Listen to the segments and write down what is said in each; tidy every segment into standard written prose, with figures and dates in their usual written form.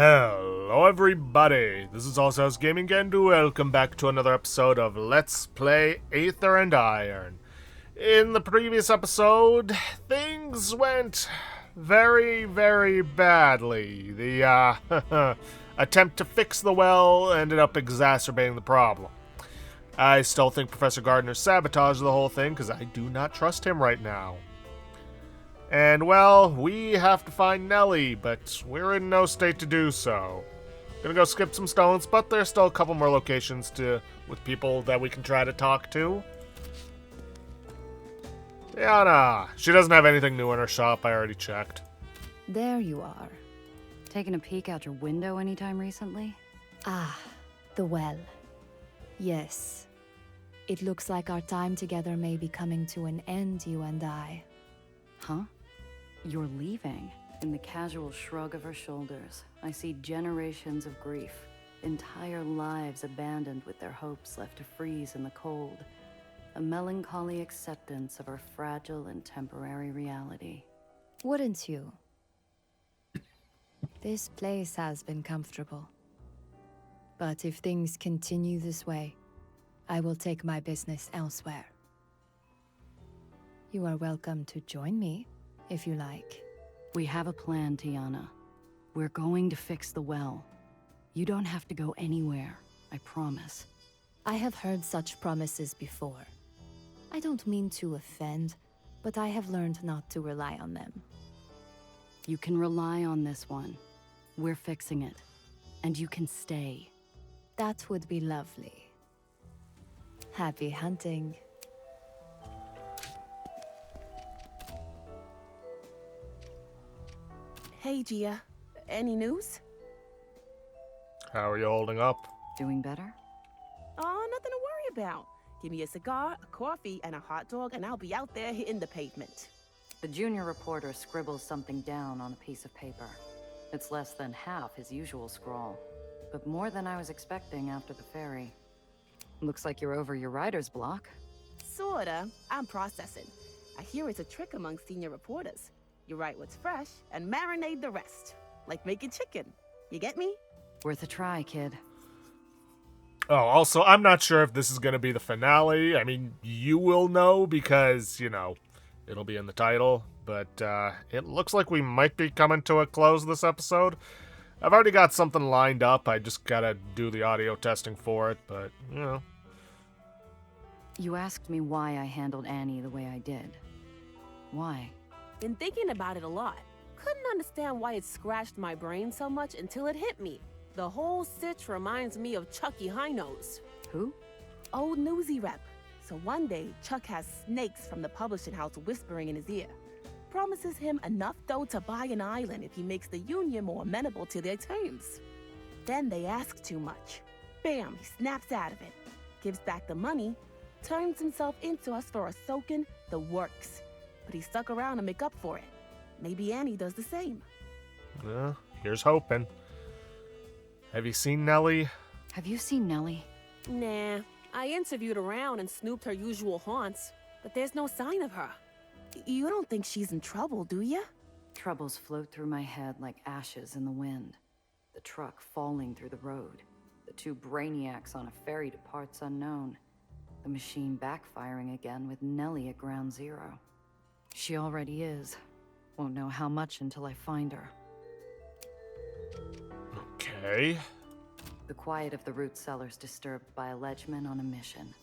Hello everybody, this is Also Gaming and welcome back to another episode of Let's Play Aether and Iron. In the previous episode, things went very, very badly. The attempt to fix the well ended up exacerbating the problem. I still think Professor Gardner sabotaged the whole thing because I do not trust him right now. And, well, we have to find Nellie, but we're in no state to do so. Gonna go skip some stones, but there's still a couple more locations with people that we can try to talk to. Diana, she doesn't have anything new in her shop, I already checked. There you are. Taking a peek out your window anytime recently? Ah, the well. Yes. It looks like our time together may be coming to an end, you and I. Huh? You're leaving. In the casual shrug of her shoulders, I see generations of grief. Entire lives abandoned with their hopes left to freeze in the cold. A melancholy acceptance of our fragile and temporary reality. Wouldn't you? This place has been comfortable. But if things continue this way, I will take my business elsewhere. You are welcome to join me, if you like. We have a plan, Tiana. We're going to fix the well. You don't have to go anywhere, I promise. I have heard such promises before. I don't mean to offend, but I have learned not to rely on them. You can rely on this one. We're fixing it. And you can stay. That would be lovely. Happy hunting. Hey, Gia. Any news? How are you holding up? Doing better? Oh, nothing to worry about. Give me a cigar, a coffee, and a hot dog, and I'll be out there hitting the pavement. The junior reporter scribbles something down on a piece of paper. It's less than half his usual scrawl, but more than I was expecting after the ferry. Looks like you're over your writer's block. Sorta. I'm processing. I hear it's a trick among senior reporters. You write what's fresh and marinate the rest. Like making chicken. You get me? Worth a try, kid. Oh, also, I'm not sure if this is going to be the finale. I mean, you will know because, it'll be in the title. But it looks like we might be coming to a close this episode. I've already got something lined up. I just got to do the audio testing for it, but, You asked me why I handled Annie the way I did. Why? Been thinking about it a lot. Couldn't understand why it scratched my brain so much until it hit me. The whole sitch reminds me of Chucky Highnose. Who? Old newsy rep. So one day, Chuck has snakes from the publishing house whispering in his ear. Promises him enough dough to buy an island if he makes the Union more amenable to their terms. Then they ask too much. Bam, he snaps out of it. Gives back the money, turns himself into us for a soaking, the works. But he stuck around to make up for it. Maybe Annie does the same. Well, here's hoping. Have you seen Nellie? Have you seen Nellie? Nah, I interviewed around and snooped her usual haunts, but there's no sign of her. You don't think she's in trouble, do ya? Troubles float through my head like ashes in the wind. The truck falling through the road. The two brainiacs on a ferry to parts unknown. The machine backfiring again with Nellie at ground zero. She already is. Won't know how much until I find her. Okay. The quiet of the root cellar's disturbed by a ledgeman on a mission.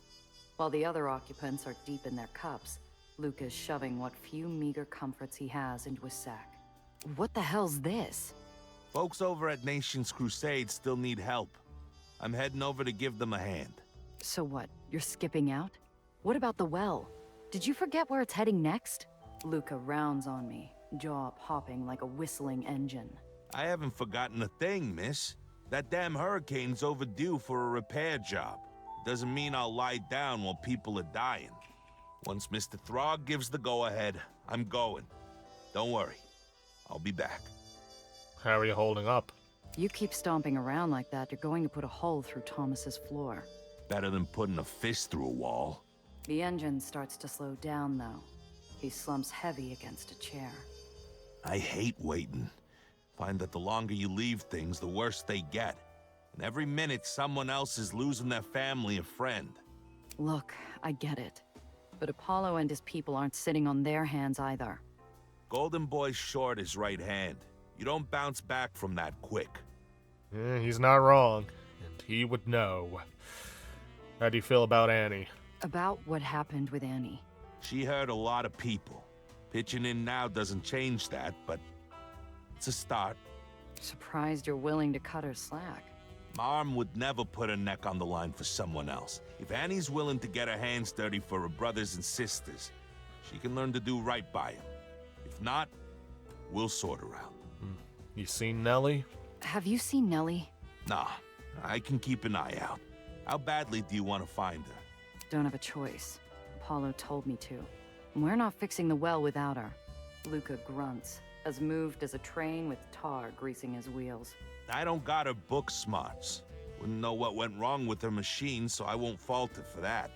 While the other occupants are deep in their cups, Luke is shoving what few meager comforts he has into a sack. What the hell's this? Folks over at Nation's Crusade still need help. I'm heading over to give them a hand. So what, you're skipping out? What about the well? Did you forget where it's heading next? Luca rounds on me, jaw popping like a whistling engine. I haven't forgotten a thing, miss. That damn hurricane's overdue for a repair job. Doesn't mean I'll lie down while people are dying. Once Mr. Throg gives the go-ahead, I'm going. Don't worry. I'll be back. How are you holding up? You keep stomping around like that, you're going to put a hole through Thomas's floor. Better than putting a fist through a wall. The engine starts to slow down, though. He slumps heavy against a chair. I hate waiting. Find that the longer you leave things, the worse they get. And every minute, someone else is losing their family or friend. Look, I get it. But Apollo and his people aren't sitting on their hands either. Golden Boy's short his right hand. You don't bounce back from that quick. He's not wrong, and he would know. How do you feel about Annie? About what happened with Annie. She hurt a lot of people. Pitching in now doesn't change that, but it's a start. Surprised you're willing to cut her slack. Mom would never put her neck on the line for someone else. If Annie's willing to get her hands dirty for her brothers and sisters, she can learn to do right by them. If not, we'll sort her out. You seen Nellie? Have you seen Nellie? Nah, I can keep an eye out. How badly do you want to find her? Don't have a choice. Apollo told me to. We're not fixing the well without her. Luca grunts, as moved as a train with tar greasing his wheels. I don't got her book smarts. Wouldn't know what went wrong with her machine, so I won't fault her for that.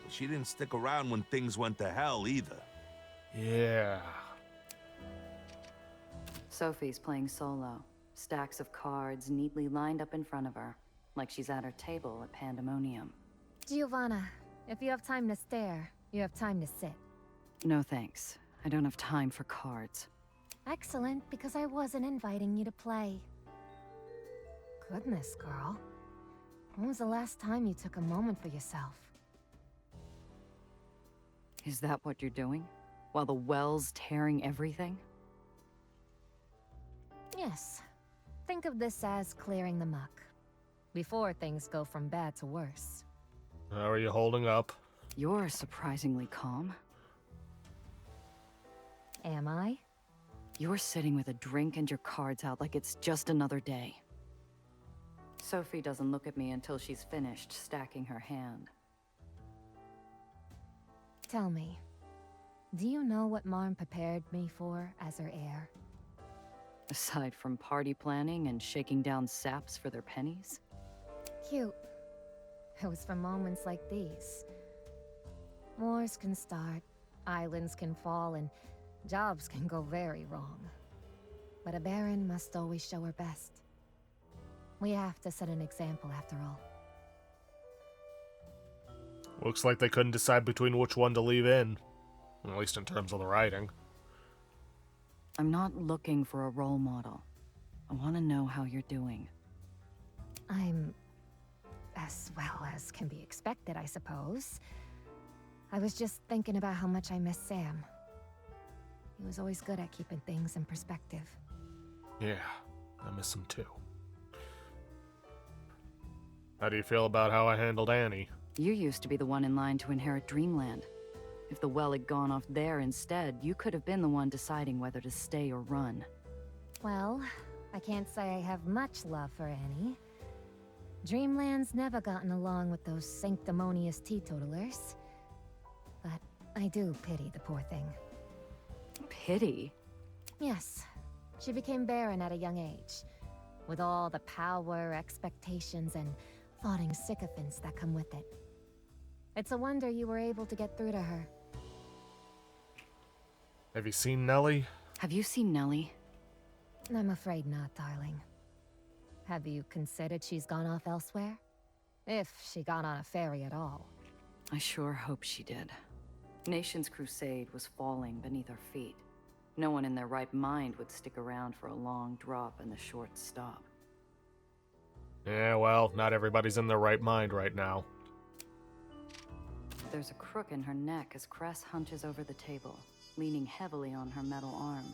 But she didn't stick around when things went to hell either. Yeah. Sophie's playing solo. Stacks of cards neatly lined up in front of her, like she's at her table at Pandemonium. Giovanna, if you have time to stare, you have time to sit. No thanks. I don't have time for cards. Excellent, because I wasn't inviting you to play. Goodness, girl. When was the last time you took a moment for yourself? Is that what you're doing? While the well's tearing everything? Yes. Think of this as clearing the muck. Before things go from bad to worse. How are you holding up? You're surprisingly calm. Am I? You're sitting with a drink and your cards out like it's just another day. Sophie doesn't look at me until she's finished stacking her hand. Tell me, do you know what Marm prepared me for as her heir? Aside from party planning and shaking down saps for their pennies? Cute. It was for moments like these. Wars can start, islands can fall, and jobs can go very wrong. But a Baron must always show her best. We have to set an example after all. Looks like they couldn't decide between which one to leave in. At least in terms of the writing. I'm not looking for a role model. I want to know how you're doing. I'm as well as can be expected, I suppose. I was just thinking about how much I miss Sam. He was always good at keeping things in perspective. Yeah, I miss him too. How do you feel about how I handled Annie? You used to be the one in line to inherit Dreamland. If the well had gone off there instead, you could have been the one deciding whether to stay or run. Well, I can't say I have much love for Annie. Dreamland's never gotten along with those sanctimonious teetotalers. But I do pity the poor thing. Pity? Yes, she became barren at a young age, with all the power, expectations, and thoughting sycophants that come with it. It's a wonder you were able to get through to her. Have you seen Nellie? Have you seen Nellie? I'm afraid not, darling. Have you considered she's gone off elsewhere? If she got on a ferry at all. I sure hope she did. Nation's crusade was falling beneath our feet. No one in their right mind would stick around for a long drop and the short stop. Yeah, well, not everybody's in their right mind right now. There's a crook in her neck as Cress hunches over the table, leaning heavily on her metal arm.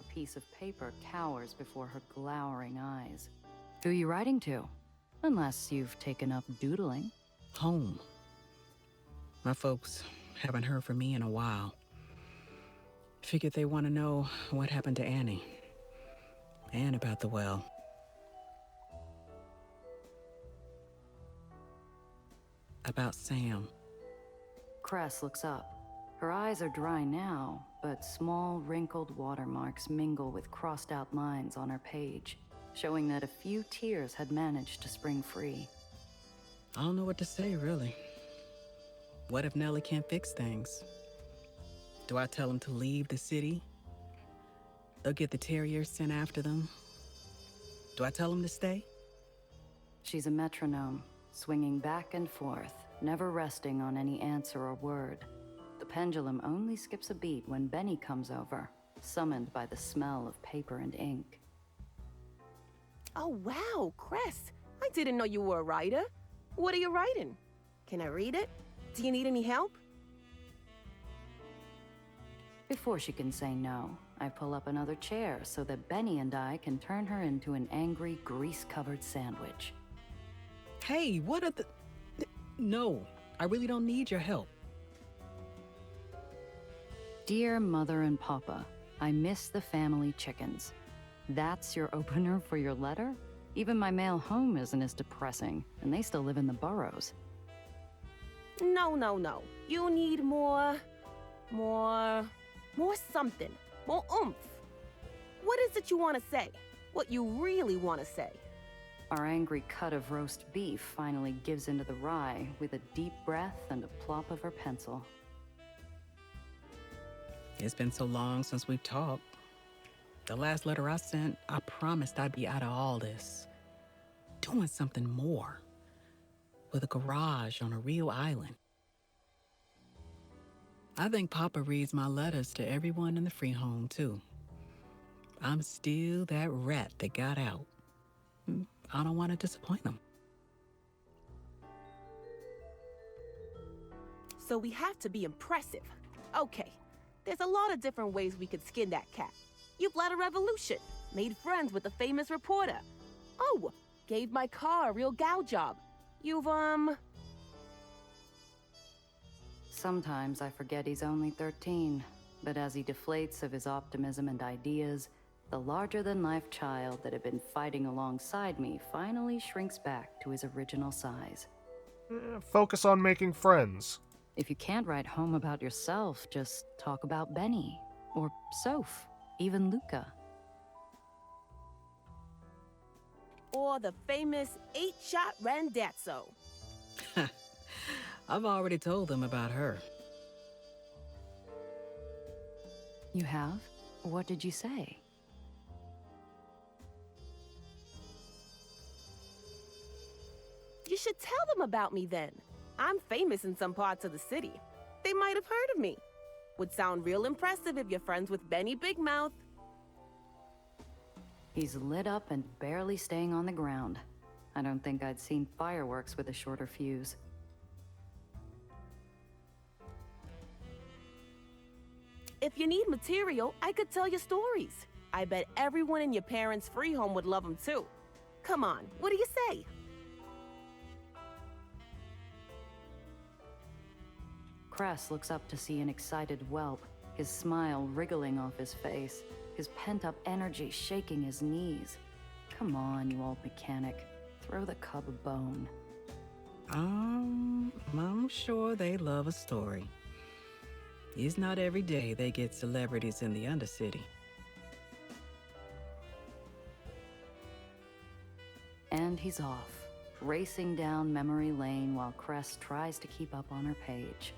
A piece of paper cowers before her glowering eyes. Who you writing to? Unless you've taken up doodling. Home. My folks haven't heard from me in a while. Figured they want to know what happened to Annie. And about the well. About Sam. Cress looks up. Her eyes are dry now, but small, wrinkled watermarks mingle with crossed-out lines on her page, showing that a few tears had managed to spring free. I don't know what to say, really. What if Nellie can't fix things? Do I tell him to leave the city? They'll get the terriers sent after them. Do I tell them to stay? She's a metronome, swinging back and forth, never resting on any answer or word. The pendulum only skips a beat when Benny comes over, summoned by the smell of paper and ink. Oh, wow, Cress. I didn't know you were a writer. What are you writing? Can I read it? Do you need any help? Before she can say no, I pull up another chair so that Benny and I can turn her into an angry, grease-covered sandwich. Hey, what are the... No, I really don't need your help. Dear Mother and Papa, I miss the family chickens. That's your opener for your letter? Even my mail home isn't as depressing, and they still live in the burrows. No, no, no. You need more something. More oomph. What is it you want to say? What you really want to say? Our angry cut of roast beef finally gives into the rye with a deep breath and a plop of her pencil. It's been so long since we've talked. The last letter I sent, I promised I'd be out of all this. Doing something more. With a garage on a real island. I think Papa reads my letters to everyone in the free home, too. I'm still that rat that got out. I don't want to disappoint them. So we have to be impressive. Okay, there's a lot of different ways we could skin that cat. You've led a revolution, made friends with a famous reporter. Oh, gave my car a real gal job. You've, Sometimes I forget he's only 13, but as he deflates of his optimism and ideas, the larger-than-life child that had been fighting alongside me finally shrinks back to his original size. Focus on making friends. If you can't write home about yourself, just talk about Benny, or Soph, even Luca. Or the famous 8-shot Randazzo. I've already told them about her. You have? What did you say? You should tell them about me then. I'm famous in some parts of the city. They might have heard of me. Would sound real impressive if you're friends with Benny Big Mouth. He's lit up and barely staying on the ground. I don't think I'd seen fireworks with a shorter fuse. If you need material, I could tell you stories. I bet everyone in your parents' free home would love them too. Come on, what do you say? Cress looks up to see an excited whelp, his smile wriggling off his face, his pent-up energy shaking his knees. Come on, you old mechanic. Throw the cub a bone. I'm sure they love a story. It's not every day they get celebrities in the Undercity. And he's off, racing down memory lane while Cress tries to keep up on her page.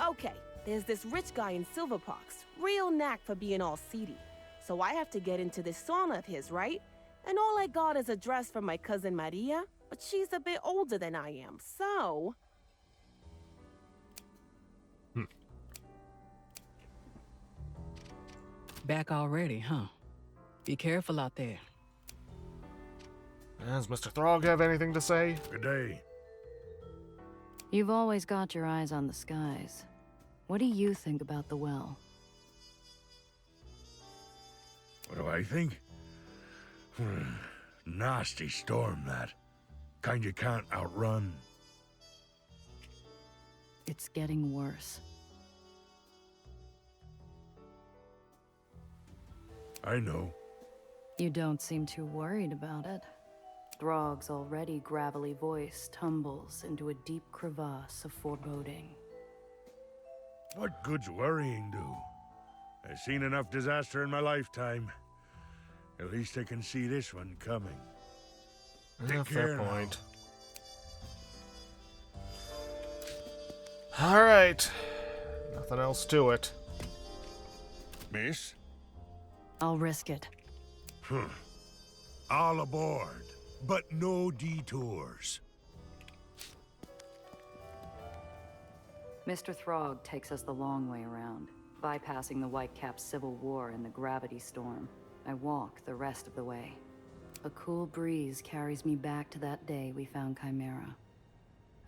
Okay, there's this rich guy in Silverpox, real knack for being all seedy. So I have to get into this sauna of his, right? And all I got is a dress from my cousin Maria, but she's a bit older than I am, so... Back already, huh? Be careful out there. Does Mr. Throg have anything to say? Good day. You've always got your eyes on the skies. What do you think about the well? What do I think? Nasty storm, that. Kind you can't outrun. It's getting worse. I know. You don't seem too worried about it. Throg's already gravelly voice tumbles into a deep crevasse of foreboding. What good's worrying do? I've seen enough disaster in my lifetime. At least I can see this one coming. Take Fair care now. point. Alright. Nothing else to it. Miss? I'll risk it. All aboard, but no detours. Mr. Throg takes us the long way around, bypassing the Whitecaps civil war and the gravity storm. I walk the rest of the way. A cool breeze carries me back to that day we found Chimera.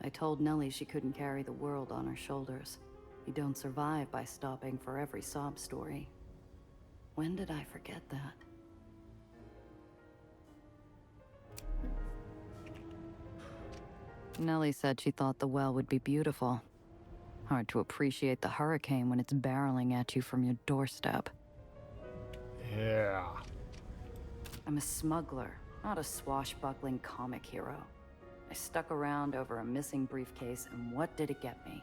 I told Nellie she couldn't carry the world on her shoulders. You don't survive by stopping for every sob story. When did I forget that? Nellie said she thought the well would be beautiful. Hard to appreciate the hurricane when it's barreling at you from your doorstep. Yeah. I'm a smuggler, not a swashbuckling comic hero. I stuck around over a missing briefcase, and what did it get me?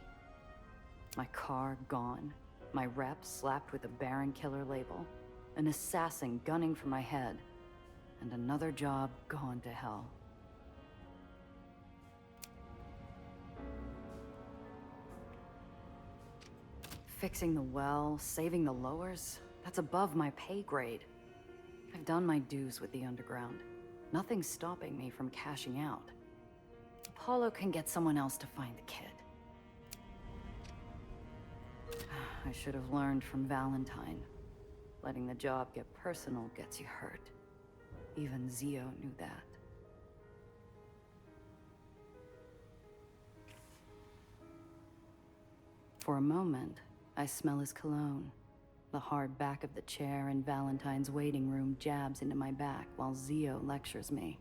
My car gone, my rep slapped with a Baron Killer label, an assassin gunning for my head, and another job gone to hell. Fixing the well, saving the lowers, that's above my pay grade. I've done my dues with the underground. Nothing's stopping me from cashing out. Apollo can get someone else to find the kid. I should have learned from Valentine. Letting the job get personal gets you hurt. Even Zio knew that. For a moment, I smell his cologne. The hard back of the chair in Valentine's waiting room jabs into my back while Zio lectures me.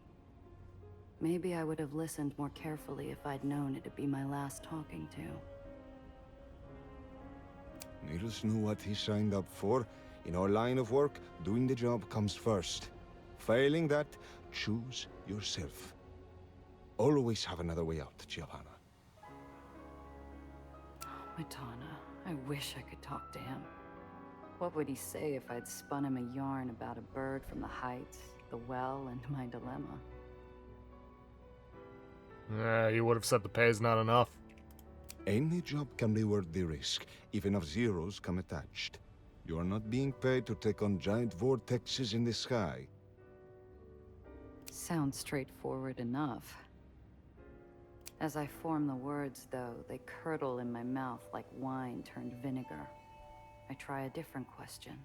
Maybe I would have listened more carefully if I'd known it'd be my last talking to. Niels knew what he signed up for. In our line of work, doing the job comes first. Failing that, choose yourself. Always have another way out, Giovanna. Madonna, I wish I could talk to him. What would he say if I'd spun him a yarn about a bird from the heights, the well, and my dilemma? He would have said the pay's not enough. Any job can be worth the risk, even if zeros come attached. You are not being paid to take on giant vortexes in the sky. Sounds straightforward enough. As I form the words, though, they curdle in my mouth like wine turned vinegar. I try a different question.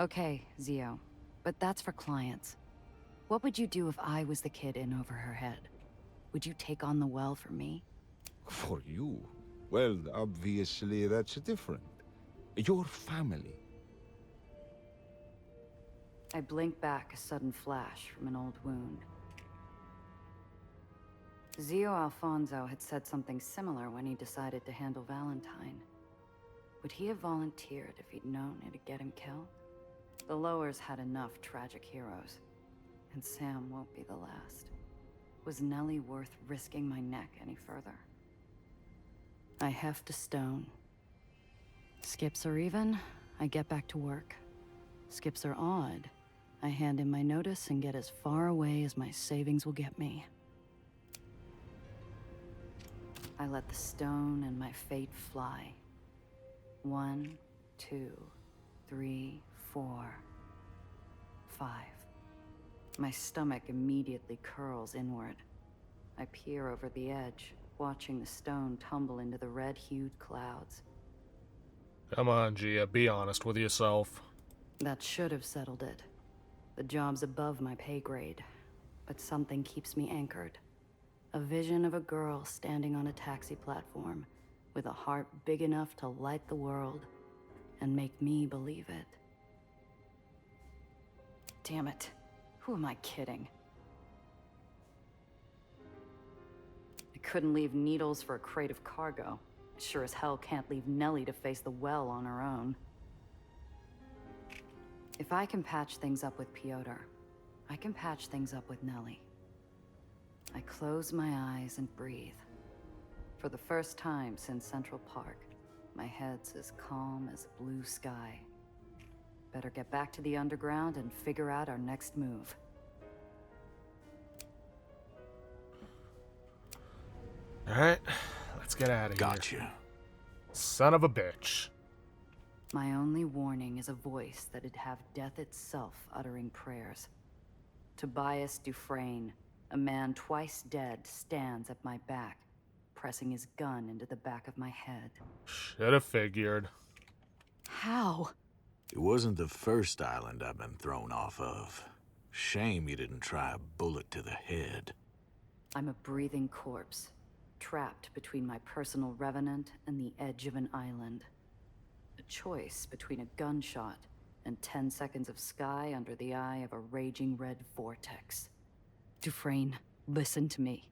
Okay, Zio, but that's for clients. What would you do if I was the kid in over her head? Would you take on the well for me? For you? Well, obviously that's different. Your family. I blink back a sudden flash from an old wound. Zio Alfonso had said something similar when he decided to handle Valentine. Would he have volunteered if he'd known it'd get him killed? The Lowers had enough tragic heroes, and Sam won't be the last. Was Nellie worth risking my neck any further? I heft a stone. Skips are even, I get back to work. Skips are odd, I hand in my notice and get as far away as my savings will get me. I let the stone and my fate fly. 1, 2, 3, 4, 5. My stomach immediately curls inward. I peer over the edge, watching the stone tumble into the red-hued clouds. Come on, Gia, be honest with yourself. That should have settled it. The job's above my pay grade, but something keeps me anchored. A vision of a girl standing on a taxi platform with a heart big enough to light the world and make me believe it. Damn it. Who am I kidding? I couldn't leave Needles for a crate of cargo. I sure as hell can't leave Nellie to face the well on her own. If I can patch things up with Piotr, I can patch things up with Nellie. I close my eyes and breathe. For the first time since Central Park, my head's as calm as a blue sky. Better get back to the underground and figure out our next move. Alright, let's get out of here. Gotcha. Son of a bitch. My only warning is a voice that'd have death itself uttering prayers. Tobias Dufresne, a man twice dead, stands at my back, pressing his gun into the back of my head. Should have figured. How? It wasn't the first island I've been thrown off of. Shame you didn't try a bullet to the head. I'm a breathing corpse, trapped between my personal revenant and the edge of an island. A choice between a gunshot and 10 seconds of sky under the eye of a raging red vortex. Dufresne, listen to me.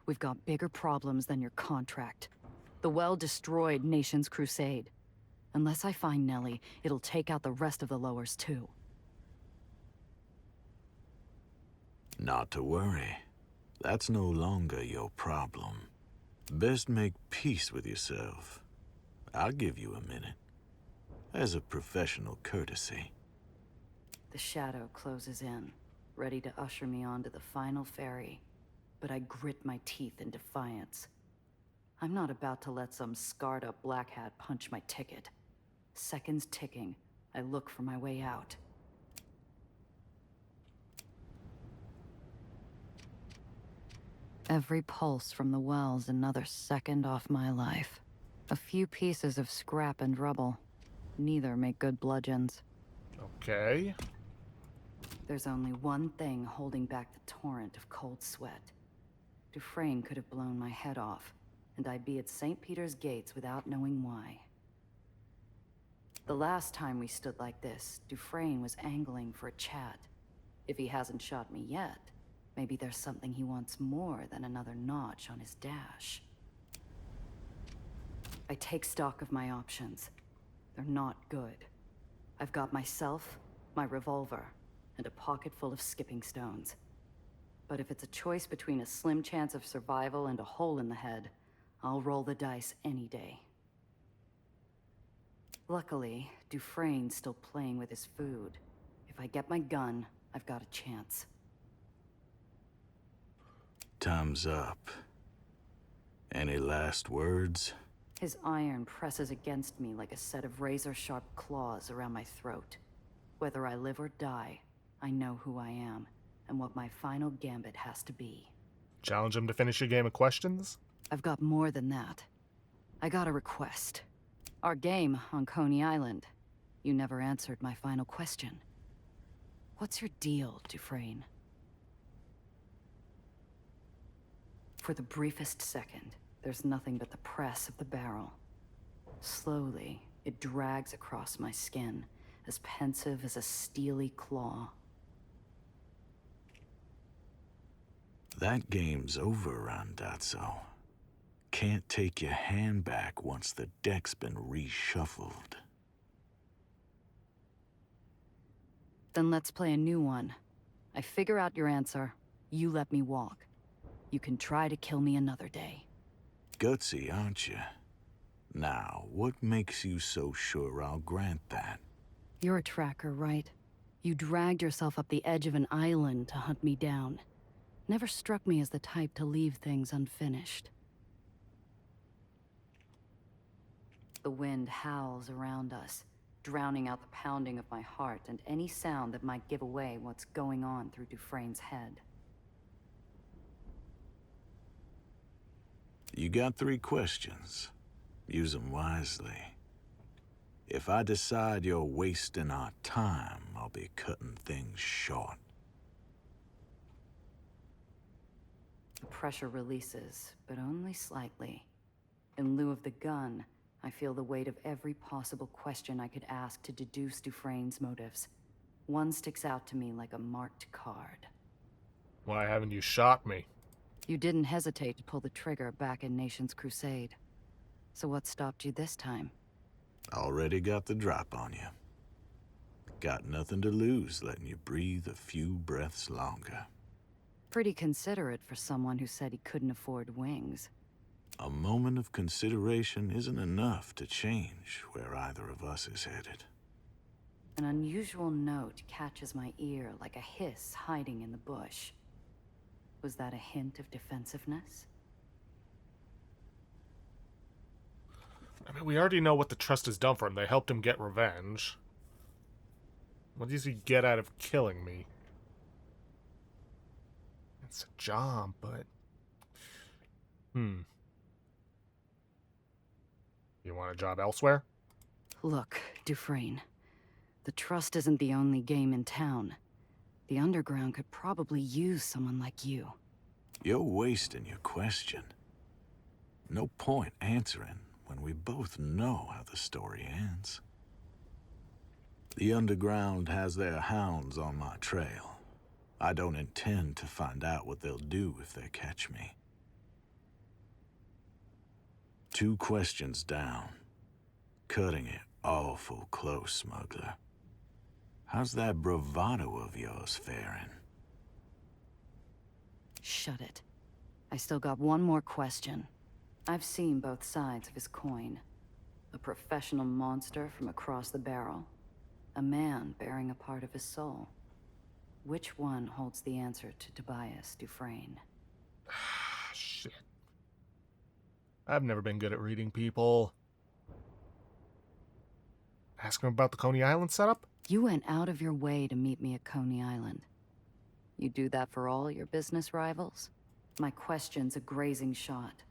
We've got bigger problems than your contract. The well destroyed Nation's Crusade. Unless I find Nellie, it'll take out the rest of the lowers too. Not to worry. That's no longer your problem. Best make peace with yourself. I'll give you a minute. As a professional courtesy. The shadow closes in, ready to usher me onto the final ferry. But I grit my teeth in defiance. I'm not about to let some scarred-up black hat punch my ticket. Seconds ticking, I look for my way out. Every pulse from the well's another second off my life. A few pieces of scrap and rubble. Neither make good bludgeons. Okay. There's only one thing holding back the torrent of cold sweat. Dufresne could have blown my head off, and I'd be at St. Peter's gates without knowing why. The last time we stood like this, Dufresne was angling for a chat. If he hasn't shot me yet, maybe there's something he wants more than another notch on his dash. I take stock of my options. They're not good. I've got myself, my revolver, and a pocket full of skipping stones. But if it's a choice between a slim chance of survival and a hole in the head, I'll roll the dice any day. Luckily, Dufresne's still playing with his food. If I get my gun, I've got a chance. Time's up. Any last words? His iron presses against me like a set of razor-sharp claws around my throat. Whether I live or die, I know who I am, and what my final gambit has to be. Challenge him to finish a game of questions? I've got more than that. I got a request. Our game on Coney Island. You never answered my final question. What's your deal, Dufresne? For the briefest second, there's nothing but the press of the barrel. Slowly, it drags across my skin, as pensive as a steely claw. That game's over, Randazzo. Can't take your hand back once the deck's been reshuffled. Then let's play a new one. I figure out your answer, you let me walk. You can try to kill me another day. Gutsy, aren't you? Now, what makes you so sure I'll grant that? You're a tracker, right? You dragged yourself up the edge of an island to hunt me down. Never struck me as the type to leave things unfinished. The wind howls around us, drowning out the pounding of my heart and any sound that might give away what's going on through Dufresne's head. You got 3 questions. Use them wisely. If I decide you're wasting our time, I'll be cutting things short. The pressure releases, but only slightly. In lieu of the gun, I feel the weight of every possible question I could ask to deduce Dufresne's motives. One sticks out to me like a marked card. Why haven't you shot me? You didn't hesitate to pull the trigger back in Nation's Crusade. So what stopped you this time? Already got the drop on you. Got nothing to lose letting you breathe a few breaths longer. Pretty considerate for someone who said he couldn't afford wings. A moment of consideration isn't enough to change where either of us is headed. An unusual note catches my ear like a hiss hiding in the bush. Was that a hint of defensiveness? I mean, we already know what the Trust has done for him. They helped him get revenge. What does he get out of killing me? It's a job, but... You want a job elsewhere? Look, Dufresne. The Trust isn't the only game in town. The Underground could probably use someone like you. You're wasting your question. No point answering when we both know how the story ends. The Underground has their hounds on my trail. I don't intend to find out what they'll do if they catch me. 2 questions down. Cutting it awful close, smuggler. How's that bravado of yours faring? Shut it. I still got one more question. I've seen both sides of his coin. A professional monster from across the barrel. A man bearing a part of his soul. Which one holds the answer to Tobias Dufresne? Shit. I've never been good at reading people. Ask him about the Coney Island setup? You went out of your way to meet me at Coney Island. You do that for all your business rivals? My question's a grazing shot.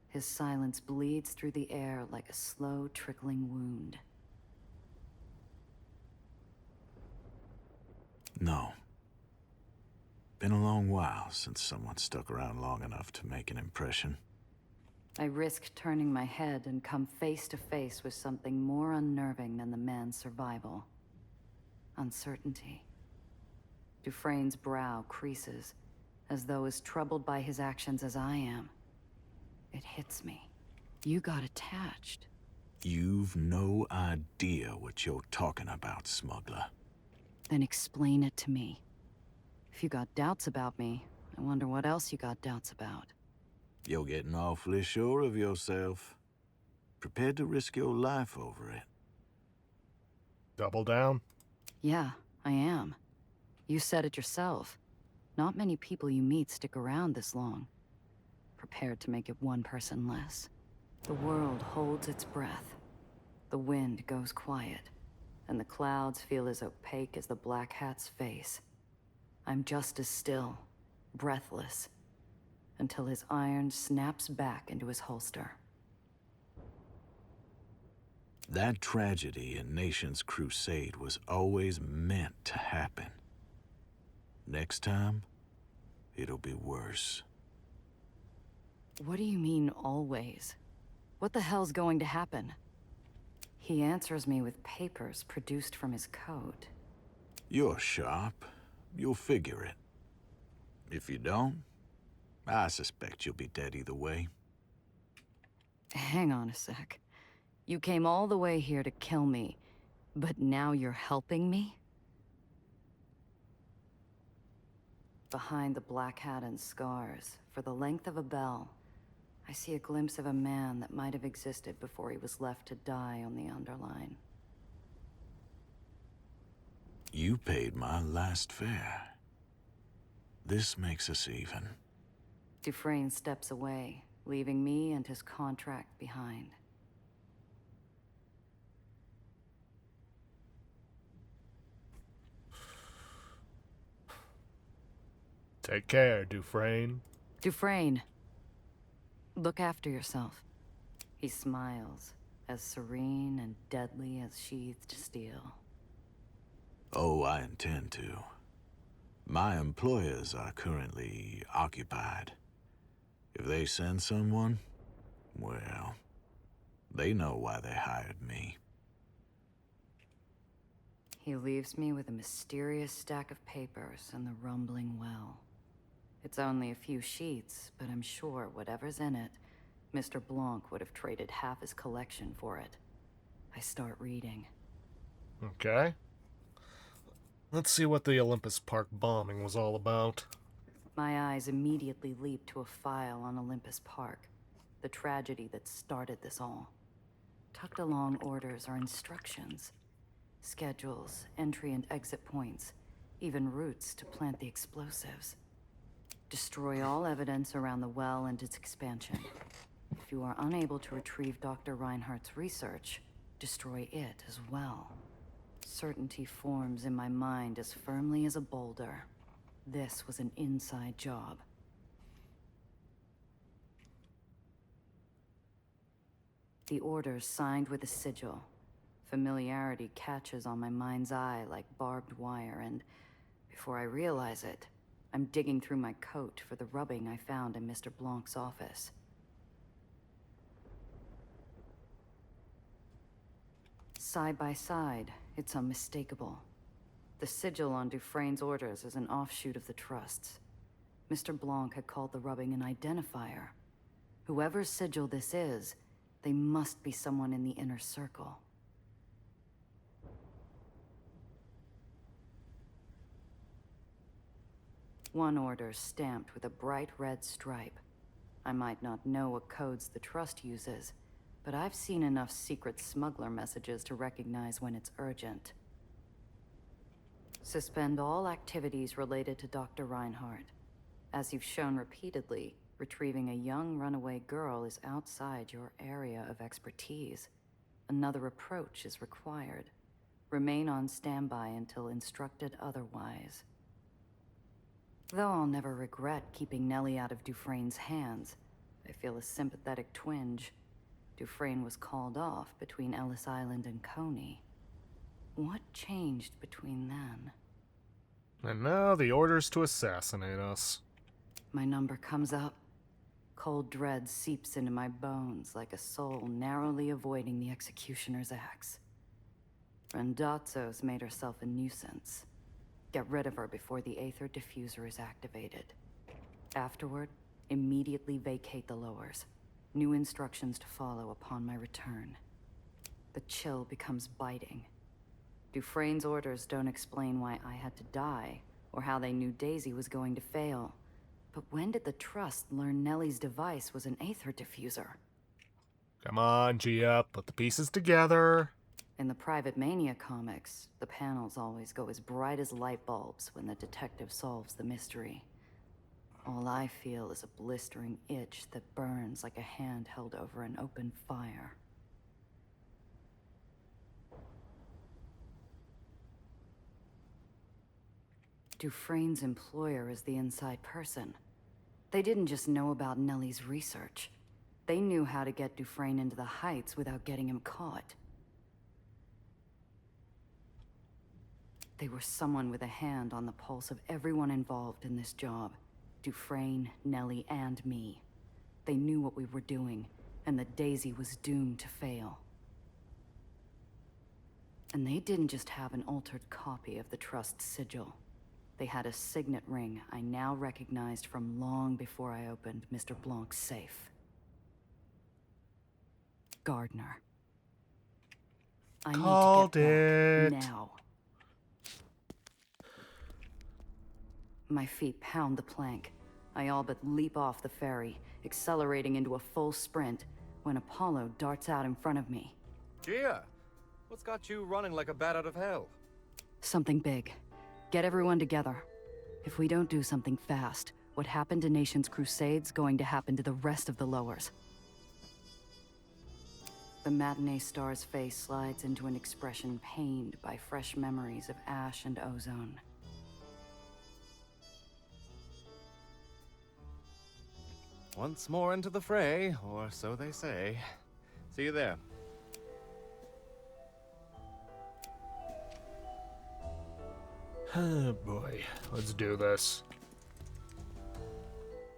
His silence bleeds through the air like a slow, trickling wound. No. Been a long while since someone stuck around long enough to make an impression. I risk turning my head and come face to face with something more unnerving than the man's survival. Uncertainty. Dufresne's brow creases, as though as troubled by his actions as I am. It hits me. You got attached. You've no idea what you're talking about, smuggler. Then explain it to me. If you got doubts about me, I wonder what else you got doubts about. You're getting awfully sure of yourself. Prepared to risk your life over it. Double down? Yeah, I am. You said it yourself. Not many people you meet stick around this long. Prepared to make it one person less. The world holds its breath. The wind goes quiet, and the clouds feel as opaque as the Black Hat's face. I'm just as still, breathless, until his iron snaps back into his holster. That tragedy in Nation's crusade was always meant to happen. Next time, it'll be worse. What do you mean, always? What the hell's going to happen? He answers me with papers produced from his coat. You're sharp. You'll figure it. If you don't, I suspect you'll be dead either way. Hang on a sec. You came all the way here to kill me, but now you're helping me? Behind the black hat and scars, for the length of a bell, I see a glimpse of a man that might have existed before he was left to die on the Underline. You paid my last fare. This makes us even. Dufresne steps away, leaving me and his contract behind. Take care, Dufresne. Dufresne, look after yourself. He smiles, as serene and deadly as sheathed steel. Oh, I intend to. My employers are currently occupied. If they send someone, well, they know why they hired me. He leaves me with a mysterious stack of papers and the rumbling well. It's only a few sheets, but I'm sure whatever's in it, Mr. Blanc would have traded half his collection for it. I start reading. Okay. Let's see what the Olympus Park bombing was all about. My eyes immediately leap to a file on Olympus Park, the tragedy that started this all. Tucked along orders are instructions. Schedules, entry and exit points, even routes to plant the explosives. Destroy all evidence around the well and its expansion. If you are unable to retrieve Dr. Reinhardt's research, destroy it as well. Certainty forms in my mind as firmly as a boulder. This was an inside job. The orders signed with a sigil. Familiarity catches on my mind's eye like barbed wire, and before I realize it, I'm digging through my coat for the rubbing I found in Mr. Blanc's office. Side by side, it's unmistakable. The sigil on Dufresne's orders is an offshoot of the Trust's. Mr. Blanc had called the rubbing an identifier. Whoever's sigil this is, they must be someone in the inner circle. One order stamped with a bright red stripe. I might not know what codes the Trust uses, but I've seen enough secret smuggler messages to recognize when it's urgent. Suspend all activities related to Dr. Reinhardt. As you've shown repeatedly, retrieving a young runaway girl is outside your area of expertise. Another approach is required. Remain on standby until instructed otherwise. Though I'll never regret keeping Nellie out of Dufresne's hands, I feel a sympathetic twinge. Dufresne was called off between Ellis Island and Coney. What changed between then? And now the orders to assassinate us. My number comes up. Cold dread seeps into my bones like a soul narrowly avoiding the executioner's axe. Randazzo's made herself a nuisance. Get rid of her before the Aether diffuser is activated. Afterward, immediately vacate the lowers. New instructions to follow upon my return. The chill becomes biting. Dufresne's orders don't explain why I had to die, or how they knew Daisy was going to fail. But when did the Trust learn Nellie's device was an Aether diffuser? Come on, Gia, put the pieces together. In the Private Mania comics, the panels always go as bright as light bulbs when the detective solves the mystery. All I feel is a blistering itch that burns like a hand held over an open fire. Dufresne's employer is the inside person. They didn't just know about Nellie's research. They knew how to get Dufresne into the Heights without getting him caught. They were someone with a hand on the pulse of everyone involved in this job. Dufresne, Nellie, and me. They knew what we were doing, and that Daisy was doomed to fail. And they didn't just have an altered copy of the Trust sigil. They had a signet ring I now recognized from long before I opened Mr. Blanc's safe. Gardner. I Called need to get it. back now. My feet pound the plank. I all but leap off the ferry, accelerating into a full sprint, when Apollo darts out in front of me. Gia, what's got you running like a bat out of hell? Something big. Get everyone together. If we don't do something fast, what happened to Nation's Crusade's going to happen to the rest of the lowers. The matinee star's face slides into an expression pained by fresh memories of ash and ozone. Once more into the fray, or so they say. See you there. Oh boy, let's do this.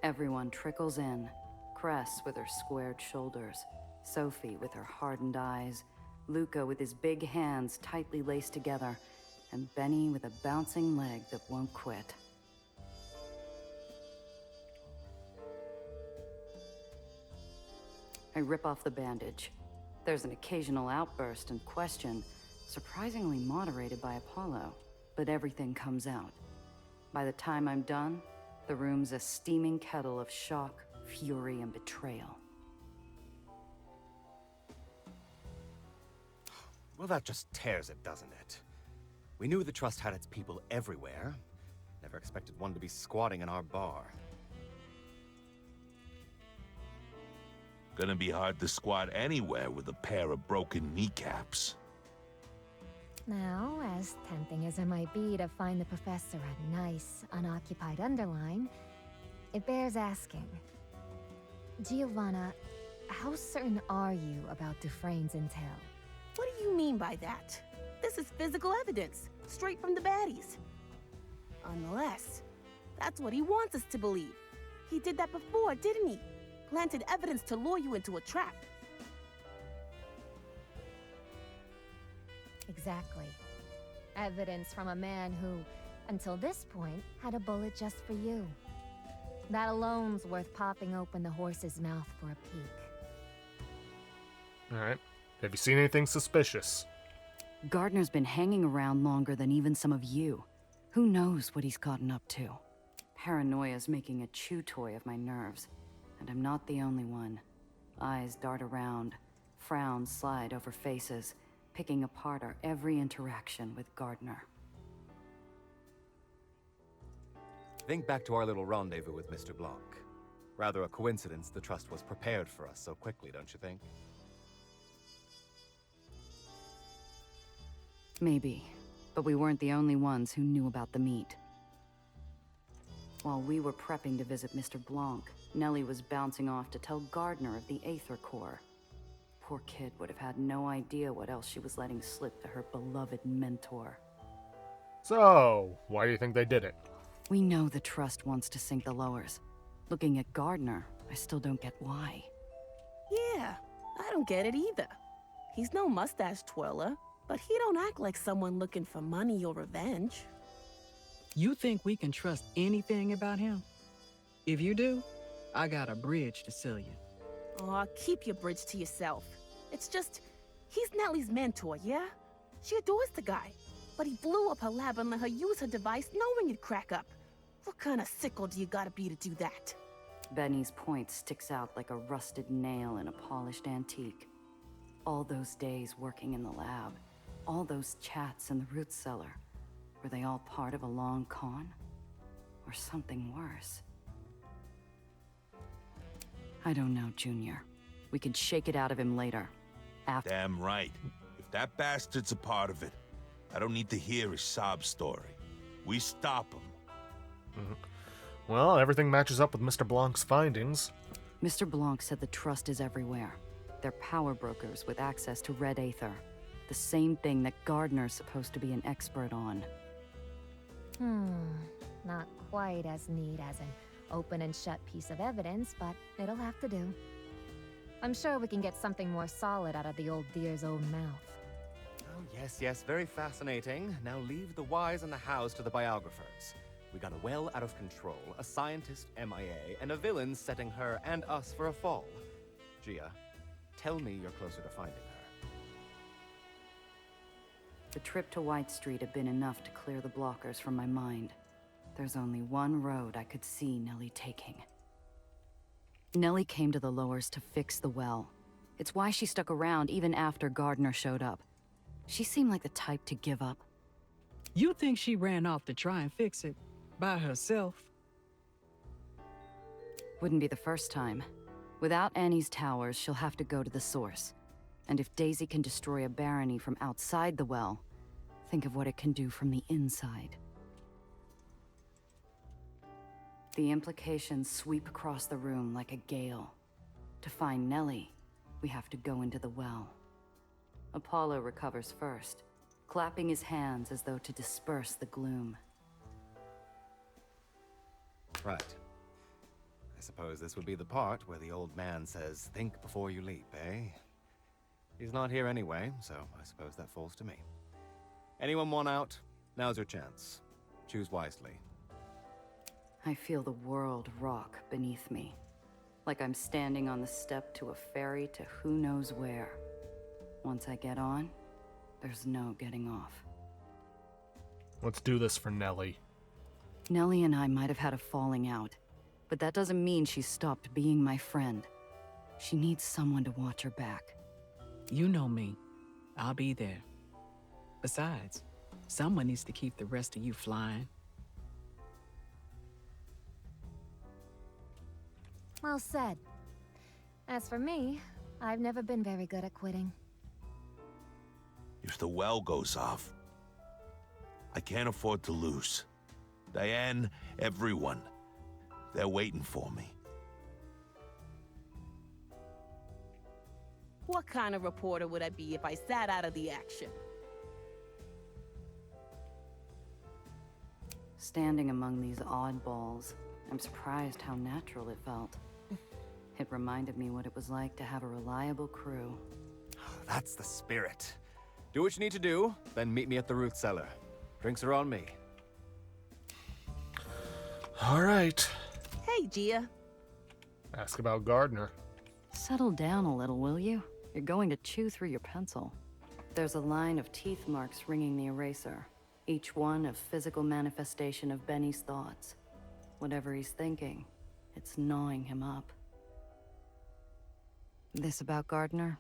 Everyone trickles in. Cress with her squared shoulders, Sophie with her hardened eyes, Luca with his big hands tightly laced together, and Benny with a bouncing leg that won't quit. I rip off the bandage. There's an occasional outburst and question, surprisingly moderated by Apollo, but everything comes out. By the time I'm done, the room's a steaming kettle of shock, fury, and betrayal. Well, that just tears it, doesn't it? We knew the Trust had its people everywhere. Never expected one to be squatting in our bar. Gonna be hard to squat anywhere with a pair of broken kneecaps. Now, as tempting as it might be to find the professor a nice, unoccupied underline, it bears asking. Giovanna, how certain are you about Dufresne's intel? What do you mean by that? This is physical evidence, straight from the baddies. Unless that's what he wants us to believe. He did that before, didn't he? Planted evidence to lure you into a trap. Exactly. Evidence from a man who, until this point, had a bullet just for you. That alone's worth popping open the horse's mouth for a peek. Alright. Have you seen anything suspicious? Gardner's been hanging around longer than even some of you. Who knows what he's gotten up to? Paranoia's making a chew toy of my nerves, and I'm not the only one. Eyes dart around, frowns slide over faces, picking apart our every interaction with Gardner. Think back to our little rendezvous with Mr. Blanc. Rather a coincidence the Trust was prepared for us so quickly, don't you think? Maybe, but we weren't the only ones who knew about the meet. While we were prepping to visit Mr. Blanc, Nellie was bouncing off to tell Gardner of the Aether core. Poor kid would have had no idea what else she was letting slip to her beloved mentor. So, why do you think they did it? We know the Trust wants to sink the lowers. Looking at Gardner, I still don't get why. Yeah, I don't get it either. He's no mustache twirler, but he don't act like someone looking for money or revenge. You think we can trust anything about him? If you do, I got a bridge to sell you. Aw, keep your bridge to yourself. It's just, he's Nellie's mentor, yeah? She adores the guy, but he blew up her lab and let her use her device knowing it'd crack up. What kind of sickle do you gotta be to do that? Benny's point sticks out like a rusted nail in a polished antique. All those days working in the lab, all those chats in the root cellar, were they all part of a long con? Or something worse? I don't know, Junior. We can shake it out of him later. After. Damn right. If that bastard's a part of it, I don't need to hear his sob story. We stop him. Well, everything matches up with Mr. Blanc's findings. Mr. Blanc said the Trust is everywhere. They're power brokers with access to red Aether. The same thing that Gardner's supposed to be an expert on. Not quite as neat as an open and shut piece of evidence, but it'll have to do. I'm sure we can get something more solid out of the old deer's own mouth. Oh, yes, very fascinating. Now leave the whys and the hows to the biographers. We got a well out of control, a scientist MIA, and a villain setting her and us for a fall. Gia, tell me you're closer to finding her. The trip to White Street had been enough to clear the blockers from my mind. There's only one road I could see Nellie taking. Nellie came to the lowers to fix the well. It's why she stuck around even after Gardner showed up. She seemed like the type to give up. You think she ran off to try and fix it by herself? Wouldn't be the first time. Without Annie's towers, she'll have to go to the source. And if Daisy can destroy a barony from outside the well, think of what it can do from the inside. The implications sweep across the room like a gale. To find Nellie, we have to go into the well. Apollo recovers first, clapping his hands as though to disperse the gloom. Right. I suppose this would be the part where the old man says, think before you leap, eh? He's not here anyway, so I suppose that falls to me. Anyone want out? Now's your chance. Choose wisely. I feel the world rock beneath me, like I'm standing on the step to a ferry to who knows where. Once I get on, there's no getting off. Let's do this for Nellie. Nellie and I might have had a falling out, but that doesn't mean she's stopped being my friend. She needs someone to watch her back. You know me. I'll be there. Besides, someone needs to keep the rest of you flying. Well said. As for me, I've never been very good at quitting. If the well goes off, I can't afford to lose. Diane, everyone, they're waiting for me. What kind of reporter would I be if I sat out of the action? Standing among these oddballs, I'm surprised how natural it felt. It reminded me what it was like to have a reliable crew. That's the spirit. Do what you need to do, then meet me at the root cellar. Drinks are on me. All right. Hey, Gia. Ask about Gardner. Settle down a little, will you? You're going to chew through your pencil. There's a line of teeth marks ringing the eraser, each one a physical manifestation of Benny's thoughts. Whatever he's thinking, it's gnawing him up. This about Gardner?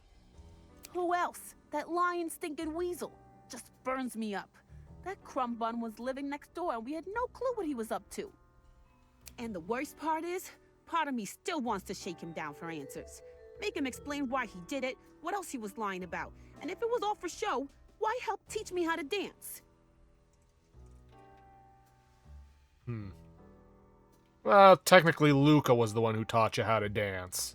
Who else? That lying stinking weasel. Just burns me up. That crumb bun was living next door and we had no clue what he was up to. And the worst part is, part of me still wants to shake him down for answers. Make him explain why he did it, what else he was lying about. And if it was all for show, why help teach me how to dance? Well, technically Luca was the one who taught you how to dance.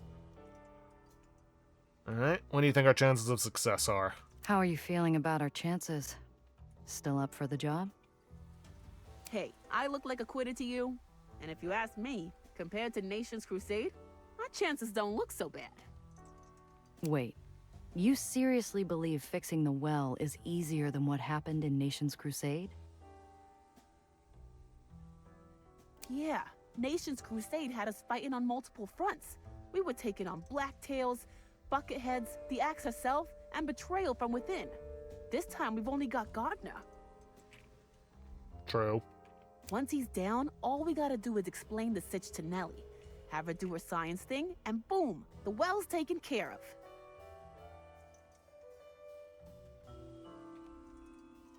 Alright, what do you think our chances of success are? How are you feeling about our chances? Still up for the job? Hey, I look like a quitter to you. And if you ask me, compared to Nation's Crusade, our chances don't look so bad. Wait, you seriously believe fixing the well is easier than what happened in Nation's Crusade? Yeah, Nation's Crusade had us fighting on multiple fronts. We were taking on Blacktails, Bucketheads, the Axe herself, and betrayal from within. This time we've only got Gardner. True. Once he's down, all we gotta do is explain the sitch to Nellie, have her do her science thing, and boom, the well's taken care of.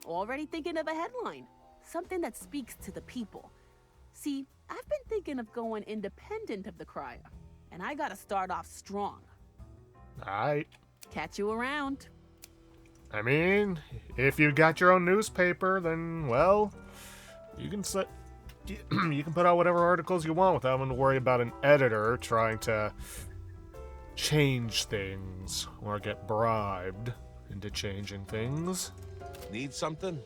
Already thinking of a headline, something that speaks to the people. See, I've been thinking of going independent of the crier, and I gotta start off strong. Alright. Catch you around. I mean, if you got your own newspaper, then, well, you can you can put out whatever articles you want without having to worry about an editor trying to change things or get bribed into changing things. Need something?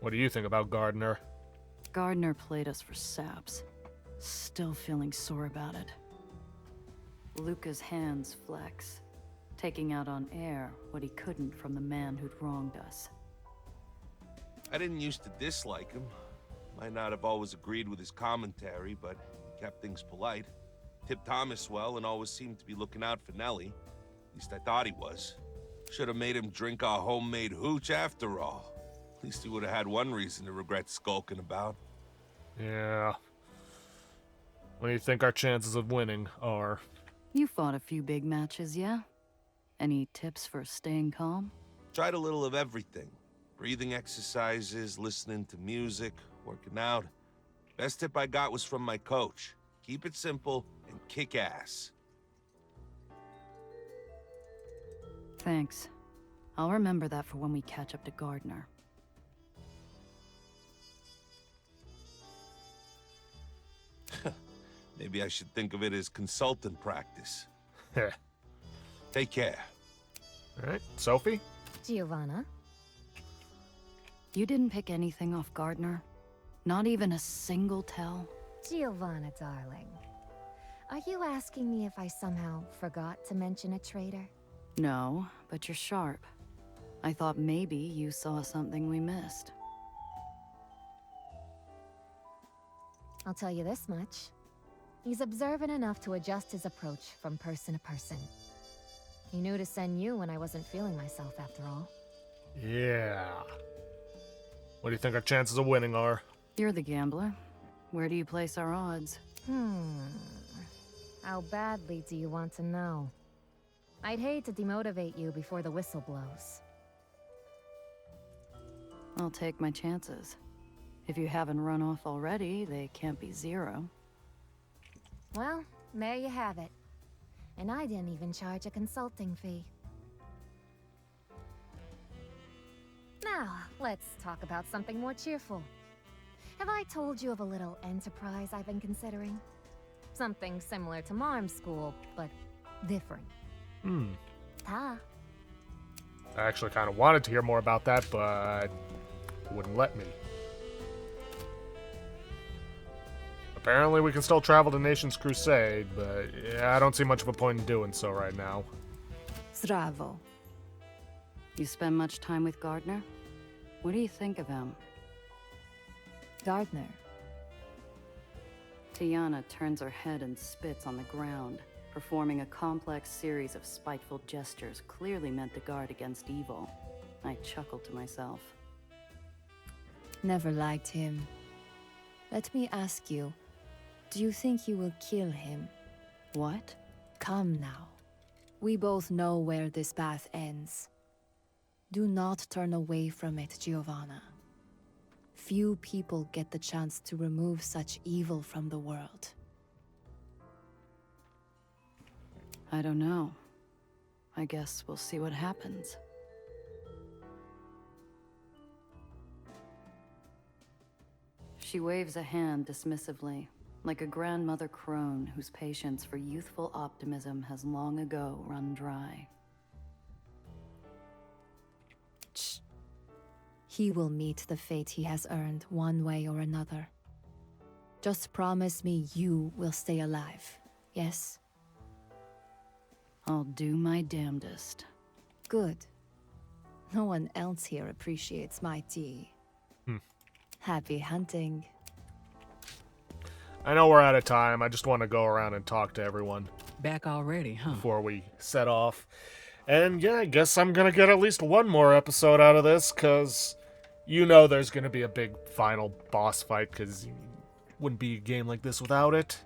What do you think about Gardner? Gardner played us for saps. Still feeling sore about it. Luca's hands flex, taking out on air what he couldn't from the man who'd wronged us. I didn't used to dislike him. Might not have always agreed with his commentary, but he kept things polite. Tipped Thomas well and always seemed to be looking out for Nellie. At least I thought he was. Should have made him drink our homemade hooch after all. At least he would have had one reason to regret skulking about. Yeah. What do you think our chances of winning are? You fought a few big matches, yeah? Any tips for staying calm? Tried a little of everything. Breathing exercises, listening to music, working out. Best tip I got was from my coach. Keep it simple and kick ass. Thanks. I'll remember that for when we catch up to Gardner. Maybe I should think of it as consultant practice. Heh. Take care. Alright, Sophie? Giovanna? You didn't pick anything off Gardner? Not even a single tell? Giovanna, darling. Are you asking me if I somehow forgot to mention a traitor? No, but you're sharp. I thought maybe you saw something we missed. I'll tell you this much. He's observant enough to adjust his approach from person to person. He knew to send you when I wasn't feeling myself, after all. Yeah. What do you think our chances of winning are? You're the gambler. Where do you place our odds? How badly do you want to know? I'd hate to demotivate you before the whistle blows. I'll take my chances. If you haven't run off already, they can't be 0. Well, there you have it. And I didn't even charge a consulting fee. Now, let's talk about something more cheerful. Have I told you of a little enterprise I've been considering? Something similar to Marm School, but different. I actually kind of wanted to hear more about that, but wouldn't let me. Apparently we can still travel to Nation's Crusade, but yeah, I don't see much of a point in doing so right now. Zdravo. You spend much time with Gardner? What do you think of him? Gardner. Tiana turns her head and spits on the ground, performing a complex series of spiteful gestures clearly meant to guard against evil. I chuckle to myself. Never liked him. Let me ask you, do you think you will kill him? What? Come now. We both know where this path ends. Do not turn away from it, Giovanna. Few people get the chance to remove such evil from the world. I don't know. I guess we'll see what happens. She waves a hand dismissively, like a grandmother crone whose patience for youthful optimism has long ago run dry. Shh. He will meet the fate he has earned one way or another. Just promise me you will stay alive, yes? I'll do my damnedest. Good. No one else here appreciates my tea. Happy hunting. I know we're out of time. I just want to go around and talk to everyone Back already, huh? before we set off. And yeah, I guess I'm going to get at least one more episode out of this, because you know there's going to be a big final boss fight, because wouldn't be a game like this without it.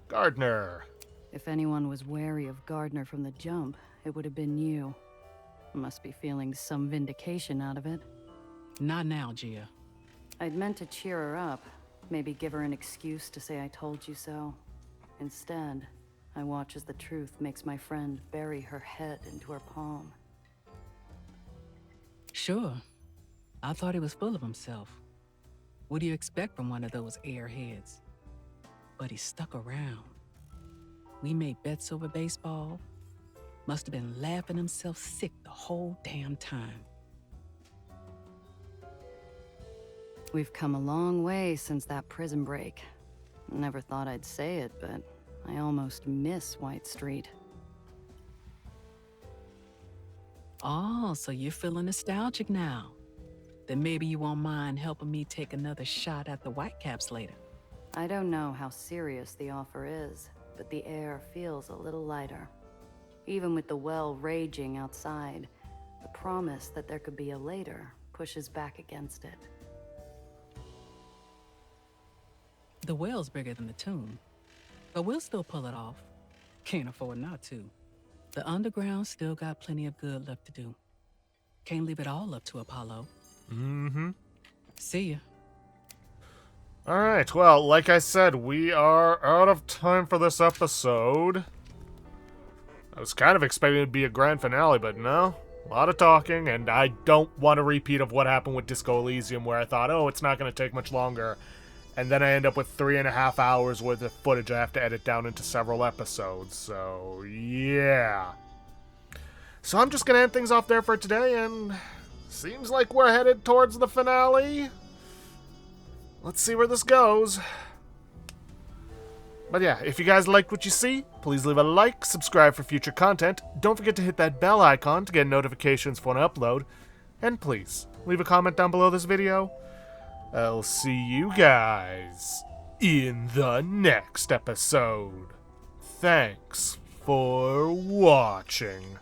Gardner. If anyone was wary of Gardner from the jump, it would have been you. Must be feeling some vindication out of it. Not now, Gia. I'd meant to cheer her up, maybe give her an excuse to say I told you so. Instead, I watch as the truth makes my friend bury her head into her palm. Sure. I thought he was full of himself. What do you expect from one of those airheads? But he stuck around. We made bets over baseball. Must have been laughing himself sick the whole damn time. We've come a long way since that prison break. Never thought I'd say it, but I almost miss White Street. Oh, so you're feeling nostalgic now. Then maybe you won't mind helping me take another shot at the Whitecaps later. I don't know how serious the offer is, but the air feels a little lighter. Even with the well raging outside, the promise that there could be a later pushes back against it. The well's bigger than the tomb, but we'll still pull it off. Can't afford not to. The underground still got plenty of good left to do. Can't leave it all up to Apollo. See ya. Alright, well, like I said, we are out of time for this episode. I was kind of expecting it to be a grand finale, but no. A lot of talking, and I don't want a repeat of what happened with Disco Elysium, where I thought, oh, it's not going to take much longer. And then I end up with 3.5 hours worth of footage I have to edit down into several episodes, so yeah. So I'm just going to end things off there for today, and seems like we're headed towards the finale. Let's see where this goes. But yeah, if you guys liked what you see, please leave a like, subscribe for future content, don't forget to hit that bell icon to get notifications for an upload, and please, leave a comment down below this video. I'll see you guys in the next episode. Thanks for watching.